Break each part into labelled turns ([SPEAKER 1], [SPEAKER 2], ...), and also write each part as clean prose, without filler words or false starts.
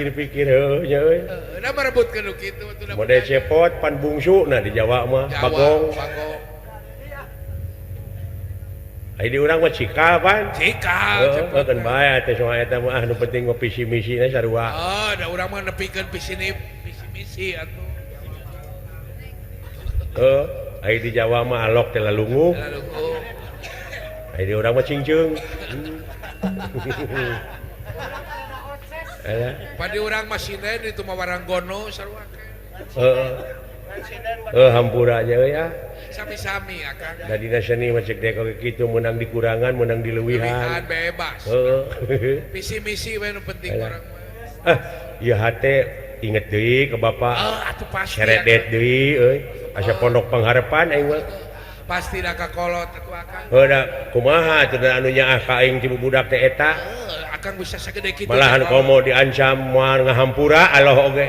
[SPEAKER 1] dipikir nya euy.
[SPEAKER 2] Da merebutkeun nu kitu atuh.
[SPEAKER 1] Model cepot pan bungsu nah di Jawa mah bagong. Ai di urang mah cikal pan.
[SPEAKER 2] Cikal.
[SPEAKER 1] Kan bae teh soal eta mah nu penting mah visi misina sarua.
[SPEAKER 2] Da urang mah nepikeun visi misi atuh.
[SPEAKER 1] Ai di Jawa mah alok teh lalungu. Ai di urang mah cingceung.
[SPEAKER 2] Padi urang mah sinden itu mah waranggono sarua.
[SPEAKER 1] Hampura aja ya.
[SPEAKER 2] Sami-sami akang.
[SPEAKER 1] Da dina seni mah cek dek kitu menang dikurangan, menang dileuwihan.
[SPEAKER 2] Bebas. Visi misi we nu penting urang
[SPEAKER 1] mah. Ieu hate inget deui ke Bapak.
[SPEAKER 2] Atuh pasti.
[SPEAKER 1] Seredet deui euy. Asa pondok pengharapan aing mah.
[SPEAKER 2] Pasti da kakolot atuh akang.
[SPEAKER 1] Da kumaha teu anu nyaah ka aing ti budak teh eta.
[SPEAKER 2] Akang bisa sagede kitu.
[SPEAKER 1] Malahan komo diancam moal ngahampura Allah oge.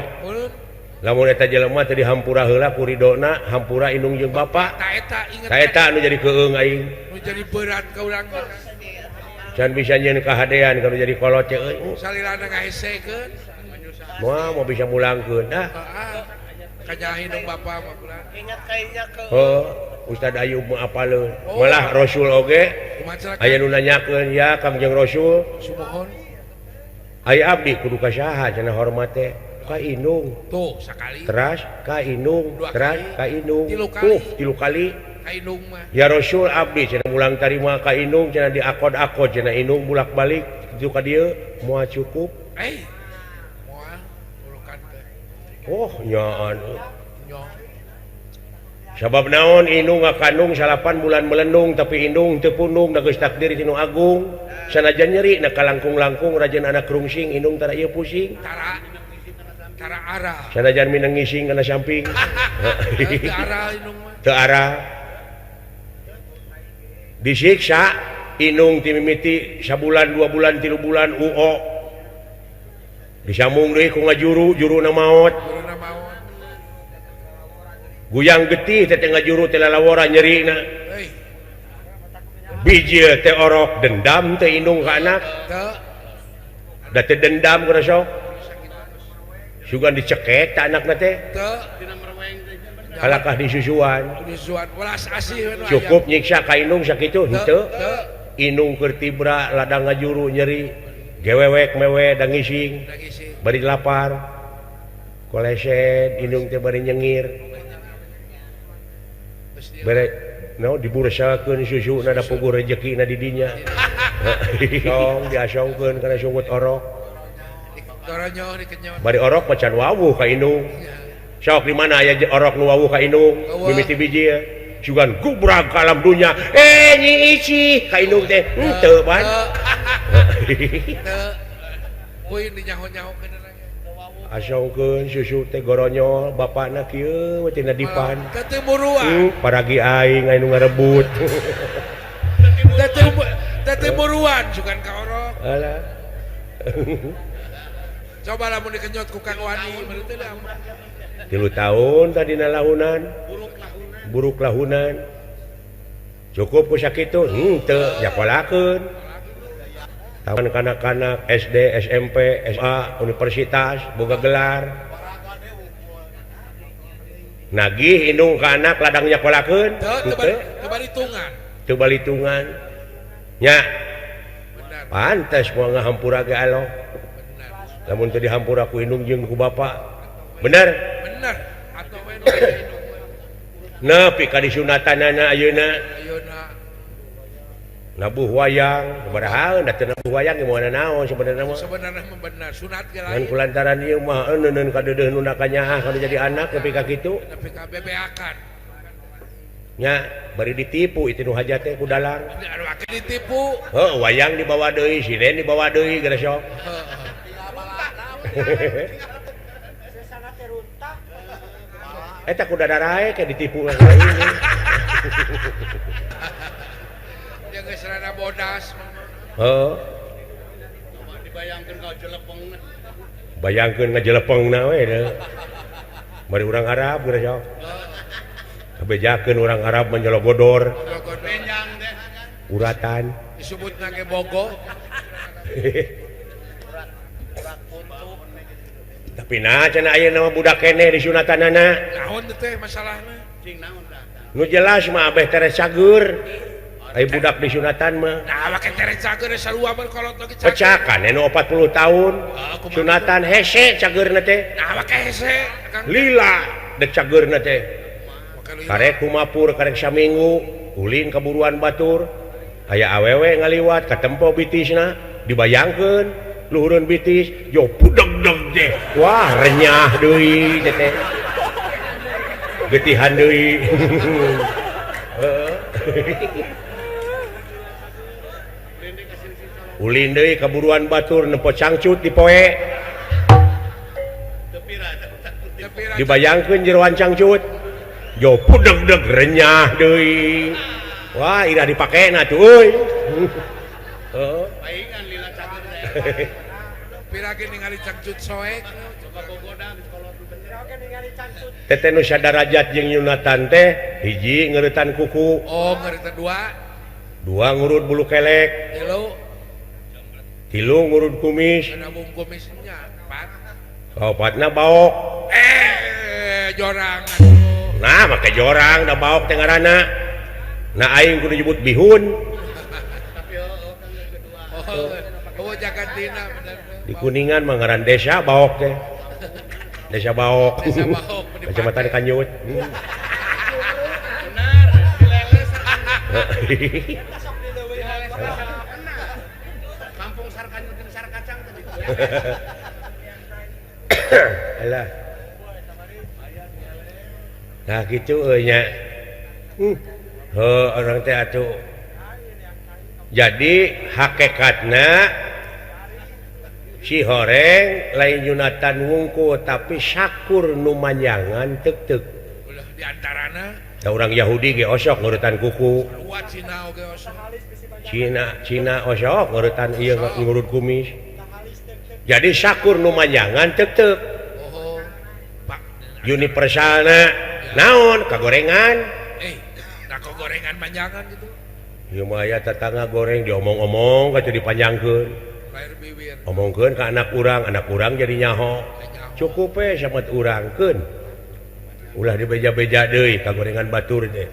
[SPEAKER 1] Lamun eta jelema teh dihampura heula ku ridona, hampura indung jeung Bapa. Ta eta anu jadi keung aing.
[SPEAKER 2] Nu jadi berat ka urang.
[SPEAKER 1] Can bisa nyeun kahadean kalau jadi kolot teh euy.
[SPEAKER 2] Salilana ngahesekeun.
[SPEAKER 1] Moal mau bisa mulangkeun dah.
[SPEAKER 2] Kanyaha indung Bapa mah bulan. Ingat kainya ke.
[SPEAKER 1] Ustad Ayub mah apaleun. Malah Rasul oge. Aya nu nanyakeun ya Kangjeng Rasul.
[SPEAKER 2] Sumohon.
[SPEAKER 1] Aya abdi kudu ka saha cenah hormat teh? Ka indung.
[SPEAKER 2] Tuh sakali.
[SPEAKER 1] Teras ka indung, teras ka indung. Tilu kali.
[SPEAKER 2] Ka indung mah.
[SPEAKER 1] Ya Rasul abdi cenah mulang tarima ka indung cenah diakod-akod cenah indung bulak-balik kitu ka dieu moal cukup.
[SPEAKER 2] Moal ulukan teh.
[SPEAKER 1] Nyaan. Sabab naon indung ngakandung 8 bulan melendung tapi indung teu pundung da geus takdir ti nu agung. Sanajan nyeri na kalangkung-langkung rajeun anak rungsing indung tara ieu pusing.
[SPEAKER 2] Tara arah.
[SPEAKER 1] Sanajan minang ngising kana samping.
[SPEAKER 2] Teu arah indung mah.
[SPEAKER 1] Teu arah. Disiksa indung ti mimiti sabulan 2 bulan 3 bulan UO. Disambung deui ku ngajuru, juruna maot. Guyang getih teh ngajuru teh lalawara nyerina. Biji teh orok dendam teh indung ka anak. Da teh dendam kana sok. Sugan diceket ta anakna teh. Kalakah disusuan.
[SPEAKER 2] Welas asih we.
[SPEAKER 1] Cukup nyiksa ka indung sakitu henteu. Indung keur tibra ladang ngajuru nyeri. Gewewek mewe da ngising. Bari lapar. Kolesen indung teh bari nyengir. Bere no dibursakeun susuna da puguh rezekina di dinya. Tong diasongkeun kana sungut orok.
[SPEAKER 2] Doronyo dikenyot.
[SPEAKER 1] Bari orok macan wawuh ka indung. Sok di mana aya orok nu wawuh ka indung? Mimiti biji ya. Sugan gubrag ka alam dunya. Nyi ici ka indung teh. Henteu ban.
[SPEAKER 2] Teu. Poin dinyaho-nyahokeun urang.
[SPEAKER 1] Asongkeun susu teh goronyol bapakna kieu tina dipan.
[SPEAKER 2] Teu buruan.
[SPEAKER 1] Paragi aing anu ngarebut.
[SPEAKER 2] Teu buruan sugan ka orok.
[SPEAKER 1] Alah.
[SPEAKER 2] Coba lamun dikenyot ku Kang Wani bener teh da.
[SPEAKER 1] 3 tahun tadina lahunan. Buruk lahunan. Cukup ku sakitu? Henteu, nyakolakeun. Taman kanak-kanak SD, SMP, SMA, universitas, boga gelar. Nagih indung ka anak ladang nyakolakeun?
[SPEAKER 2] Teu balitungan.
[SPEAKER 1] Teu balitungan. Nya. Pantes moal ngahampura ge Allah. Lamun teu dihampura ku indung jeung ku bapa. Bener?
[SPEAKER 2] Bener. Atuh we nu indung.
[SPEAKER 1] Nepi ka disunatanana ayeuna. Nabuh wayang, sabaraha da teu nabuh wayang ge moal naon sebenarnya mah.
[SPEAKER 2] Sebenarnya mah bener, sunat ge lain.
[SPEAKER 1] Dan kulantaran ieu mah neuneun ka deudeuh nu kanyaah kana jadi anak nepi ka kitu.
[SPEAKER 2] Nepi ka bebeakan.
[SPEAKER 1] Nya bari ditipu itu nu hajat teh ku dalang.
[SPEAKER 2] Anu ake ditipu.
[SPEAKER 1] Wayang dibawa deui, sinden dibawa deui geus sok. Eta kuda darae ke ditipu lain.
[SPEAKER 2] Dia geus rada bodas.
[SPEAKER 3] Dibayangkeun ka jelepengna.
[SPEAKER 1] Bayangkeun ngajelepengna we teh. Bari urang Arab geus sok. Kabejakeun urang Arab menjologodor.
[SPEAKER 2] Benjang teh.
[SPEAKER 1] Uratan.
[SPEAKER 2] Disebutna ge bogo.
[SPEAKER 1] tapi nah cenah aya nama budak keneh di sunatanana
[SPEAKER 2] naon teh masalahna
[SPEAKER 3] Cing naon dah.
[SPEAKER 1] nu jelas mah abeh tere cager aya budak di sunatan mah
[SPEAKER 2] nah make tere cager sarua mah kolot lagi cager
[SPEAKER 1] pecakan anu 40 tahun sunatan hese cagerna teh
[SPEAKER 2] nah make hese Kang
[SPEAKER 1] lila dek cagerna teh
[SPEAKER 2] make lila.
[SPEAKER 1] karek kumapur karek saminggu ulin kaburuan batur aya awewe ngaliwat katempo bitisna dibayangkeun luhureun bitis yo pudeg-deg teh wah renyah deui teh getihan deui ulin deui kaburuan batur nempo cangcut di poe
[SPEAKER 2] Tapi ra-
[SPEAKER 1] dibayangkeun jeroan cangcut yo pudeg-deg renyah deui wah ira dipakena tuh euy heeh
[SPEAKER 3] Paingan lila cager teh.
[SPEAKER 2] pirage ningali cangcut soek
[SPEAKER 3] Coba gogoda di kolot bener.
[SPEAKER 1] teteh nu sadarajat jeung Yunatan teh hiji ngeuretan kuku
[SPEAKER 2] oh ngarita dua
[SPEAKER 1] ngurut bulu kelek
[SPEAKER 2] tilu
[SPEAKER 1] 3 ngurut kumis
[SPEAKER 2] nabung kumisnya 4
[SPEAKER 1] kaopatna baok
[SPEAKER 2] jorang atuh
[SPEAKER 1] nah make jorang da baok teh ngaranna nah aing kudu nyebut bihun
[SPEAKER 3] Tapi kan yang kedua.
[SPEAKER 2] oh jagantina bener
[SPEAKER 1] di Kuningan mah ngaran desa baok teh desa baok
[SPEAKER 2] Desa Baok, di
[SPEAKER 1] kecamatan Kanyut
[SPEAKER 3] Benar, dileles. Kampung Sarkanyu jeung Sarkacang tadi.
[SPEAKER 1] alah nah gitu nya orang teh atuh jadi hakikatna si horeng lain Yunatan wungku tapi syakur nu manjangan teuk-teuk
[SPEAKER 2] ulah diantarana
[SPEAKER 1] da urang Yahudi ge osok ngurutan kuku
[SPEAKER 2] luat Cina oge osok
[SPEAKER 1] Cina osok ngurutan ieu ngurut kumis jadi syakur nu manjangan teuk-teuk
[SPEAKER 2] oh pak
[SPEAKER 1] universalna naon kagorengan
[SPEAKER 2] nah kok gorengan manjangan gitu
[SPEAKER 1] ieu mah aya tetangga goreng diomong-omong katu dipanjangkeun
[SPEAKER 2] lahir bibir
[SPEAKER 1] omongkeun ka anak urang jadi nyaho cukup we samet urangkeun ulah dibeja-beja deui kagorengan batur teh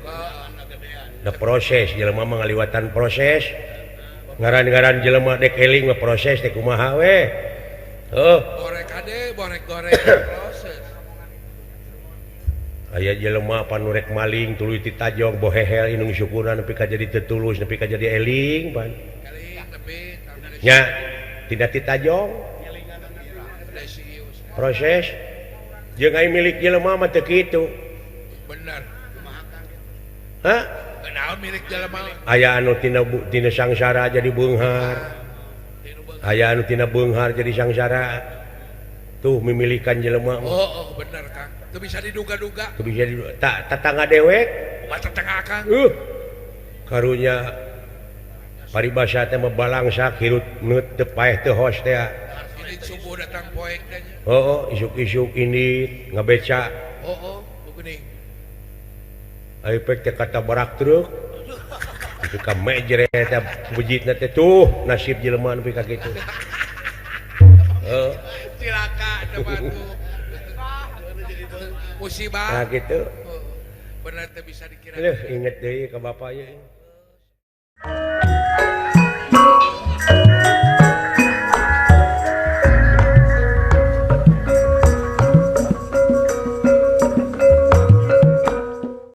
[SPEAKER 1] da proses jelema mah ngaliwatan proses ngaran-ngaran jelema dek eling mah proses teh kumaha we
[SPEAKER 2] goreng kade borek goreng proses
[SPEAKER 1] aya jelema panu rek maling tuluy ti tajong bohehel inung syukuran nepi ka jadi tetulus nepi ka jadi eling pan
[SPEAKER 2] keling tapi
[SPEAKER 1] nya tidak ti tajong
[SPEAKER 2] desius
[SPEAKER 1] proses jeung ai milik jelema mah teu kitu
[SPEAKER 2] bener
[SPEAKER 1] hah
[SPEAKER 2] naon milik jelema
[SPEAKER 1] aya anu tina sangsara jadi beunghar aya anu tina beunghar jadi sangsara tuh memilikan jelema mah
[SPEAKER 2] oh bener Kang itu bisa diduga-duga
[SPEAKER 1] teu bisa tatangga dewek
[SPEAKER 2] umat tetangga Kang
[SPEAKER 1] karunya paribasa teh mah balangsak hirut neut teu paeh teu hos teh
[SPEAKER 2] ini subuh datang poek teh
[SPEAKER 1] isuk-isuk ini ngabeca
[SPEAKER 2] begini
[SPEAKER 1] aipek teh kata barak truk itu ka mejer teh bujitna teh tuh nasib jelema nepi ka kitu
[SPEAKER 2] cilaka depan musibah
[SPEAKER 1] nah gitu
[SPEAKER 2] bener teh bisa dikira
[SPEAKER 1] inget deui ka bapak ieu